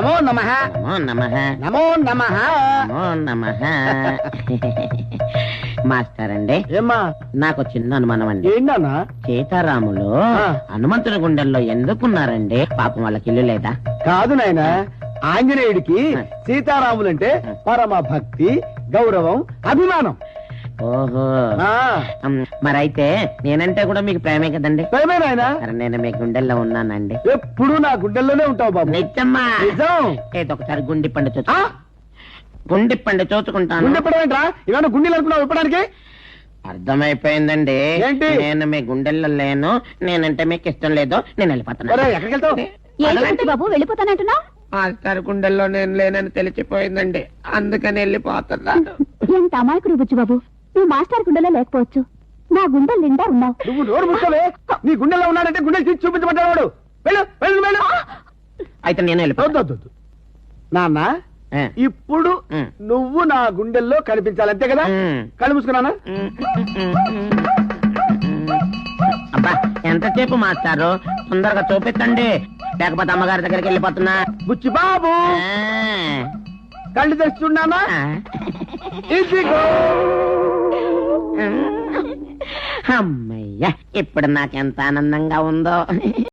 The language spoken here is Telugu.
నమో నమః నమో నమః నమో నమః. నమో నమః. మాస్టర్ అండి, ఏమ్మా నాకు చిన్న అనుమానం అండి. ఏంటన్నా? సీతారాములు ఆ. హనుమంతుడి గుండెల్లో ఎందుకున్నారండి? పాపం వాళ్ళకి ఇల్లు లేదా? కాదు నాయన, ఆంజనేయుడికి సీతారాములంటే పరమ భక్తి, గౌరవం, అభిమానం. ఓహో, ఆ, మరైతే నేనంటే కూడా మీకు ప్రేమే కదండి? ప్రేమే నాయన. మరి నేను మీ గుండెల్లో ఉన్నానండి. ఎప్పుడు నా గుండెల్లోనే ఉంటావు బాబు. నిజమ్మా? నిజం. ఏదో ఒకసారి గుండి పండు చూచు. ఆ? గుండి పండు చూచుకుంటాను. గుండె ఎప్పుడేంట్రా? ఇవన్నీ గుండెలు అనుకున్నావు ఇప్పడానికి? అర్థమైపోయిందండి. ఏంటి? నేను మీ గుండెల్లో లేను, నేనంటే మీకు ఇష్టం లేదు, నేను వెళ్ళిపోతాను. ఒరేయ్, ఎక్కడికి వెళ్తావు? ఏంటి బాబు వెళ్ళిపోతానంటున్నా? మాస్టర్ గుండెల్లో నేను లేనని తెలిసిపోయిందండి, అందుకని వెళ్ళిపోతున్నాను. ఎంత అమాయకుడు బుజ్జు బాబు, నువ్వు మాస్టర్ గుండెలో లేకపోవచ్చు, నా గుండె నిండా ఉన్నావు. నువ్వు నోరు ముక్కవే. నీ గుండెల్లో ఉన్నాడంటే గుండెలు తీసి చూపించబడ్డాడు. వెళ్ళు వెళ్ళు వెళ్ళు. అయితే నేను వెళ్ళిపోతాను. వద్దు, వద్దు. నాన్న, ఆ. ఇప్పుడు ఉమ్. నువ్వు నా గుండెల్లో కనిపించాలి, అంతే కదా? ఉమ్. కళ్ళు మూసుకున్నానా? అబ్బా, ఎంతసేపు మాస్టారు, తొందరగా చూపించండి, లేకపోతే అమ్మగారి దగ్గరికి వెళ్ళిపోతున్నా. బుచ్చి బాబు, కళ్ళు తెస్తున్నానా? ఇదిగో. అమ్మయ్యా, ఇప్పుడు నాకెంత ఆనందంగా ఉందో.